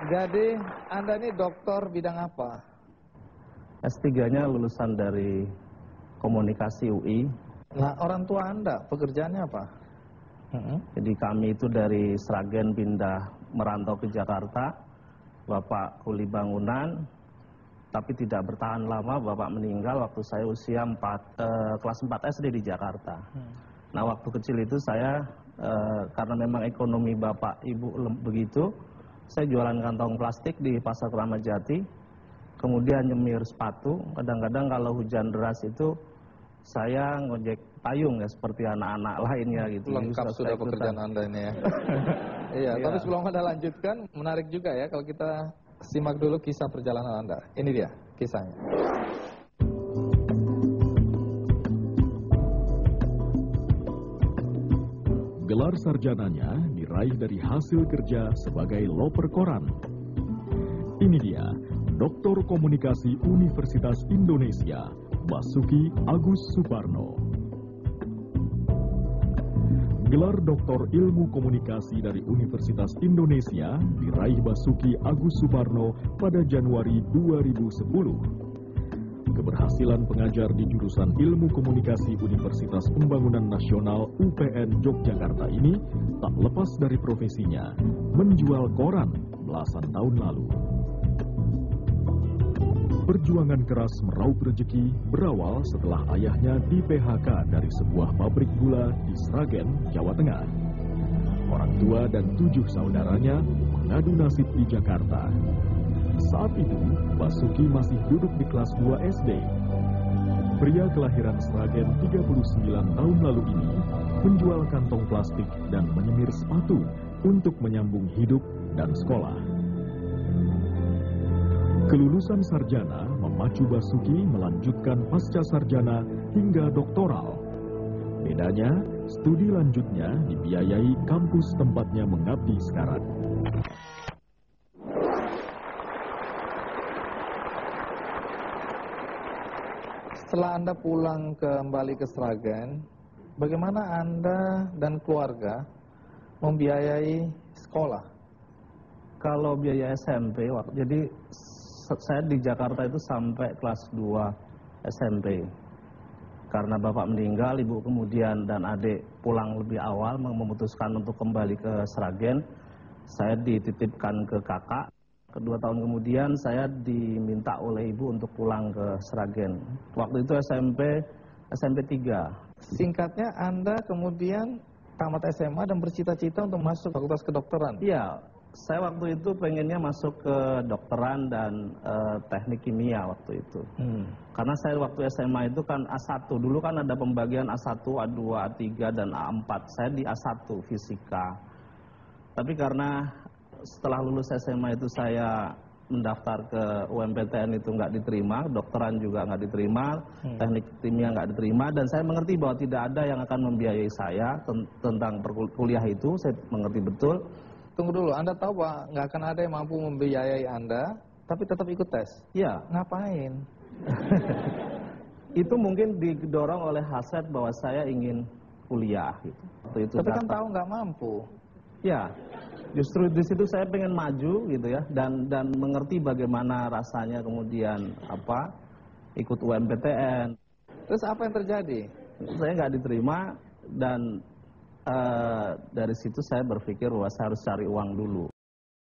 Jadi Anda ini dokter bidang apa? S3-nya lulusan dari Komunikasi UI. Nah, orang tua Anda pekerjaannya apa? Jadi kami itu dari Sragen pindah merantau ke Jakarta. Bapak kuli bangunan, tapi tidak bertahan lama. Bapak meninggal waktu saya usia kelas 4 SD di Jakarta. Nah, waktu kecil itu saya karena memang ekonomi bapak ibu begitu, saya jualan kantong plastik di Pasar Kramat Jati. Kemudian nyemir sepatu. Kadang-kadang kalau hujan deras itu saya ngojek payung ya seperti anak-anak lainnya gitu. Lengkap sudah pekerjaan Anda ini ya. Iya, tapi sebelum Anda lanjutkan, menarik juga ya kalau kita simak dulu kisah perjalanan Anda. Ini dia kisahnya. Gelar sarjananya diraih dari hasil kerja sebagai loper koran. Ini dia, Doktor Komunikasi Universitas Indonesia, Basuki Agus Suparno. Gelar Doktor Ilmu Komunikasi dari Universitas Indonesia diraih Basuki Agus Suparno pada Januari 2010. Keberhasilan pengajar di jurusan Ilmu Komunikasi Universitas Pembangunan Nasional UPN Yogyakarta ini tak lepas dari profesinya, menjual koran belasan tahun lalu. Perjuangan keras meraup rezeki berawal setelah ayahnya di-PHK dari sebuah pabrik gula di Sragen, Jawa Tengah. Orang tua dan 7 saudaranya mengadu nasib di Jakarta. Saat itu, Basuki masih duduk di kelas 2 SD. Pria kelahiran Sragen 39 tahun lalu ini menjual kantong plastik dan menyemir sepatu untuk menyambung hidup dan sekolah. Kelulusan sarjana memacu Basuki melanjutkan pasca sarjana hingga doktoral. Bedanya, studi lanjutnya dibiayai kampus tempatnya mengabdi sekarang. Setelah Anda pulang kembali ke Sragen, bagaimana Anda dan keluarga membiayai sekolah? Kalau biaya SMP, jadi saya di Jakarta itu sampai kelas 2 SMP. Karena bapak meninggal, ibu kemudian dan adik pulang lebih awal memutuskan untuk kembali ke Sragen. Saya dititipkan ke kakak. 2 tahun kemudian saya diminta oleh ibu untuk pulang ke Sragen. Waktu itu SMP 3. Singkatnya Anda kemudian tamat SMA dan bercita-cita untuk masuk fakultas kedokteran? Iya, saya waktu itu pengennya masuk ke dokteran dan teknik kimia waktu itu. Karena saya waktu SMA itu kan A1, dulu kan ada pembagian A1, A2, A3 dan A4. Saya di A1 fisika. Tapi karena setelah lulus SMA itu saya mendaftar ke UMPTN itu nggak diterima, dokteran juga nggak diterima, teknik kimia nggak diterima, dan saya mengerti bahwa tidak ada yang akan membiayai saya tentang kuliah itu. Saya mengerti betul. Tunggu dulu, Anda tahu bahwa nggak akan ada yang mampu membiayai Anda, tapi tetap ikut tes? Iya. Ngapain? Itu mungkin didorong oleh hasrat bahwa saya ingin kuliah gitu. Itu tapi kan tahu nggak mampu. Ya, justru di situ saya pengen maju gitu ya, dan mengerti bagaimana rasanya kemudian ikut UMPTN. Terus apa yang terjadi? Saya nggak diterima dan dari situ saya berpikir bahwa saya harus cari uang dulu.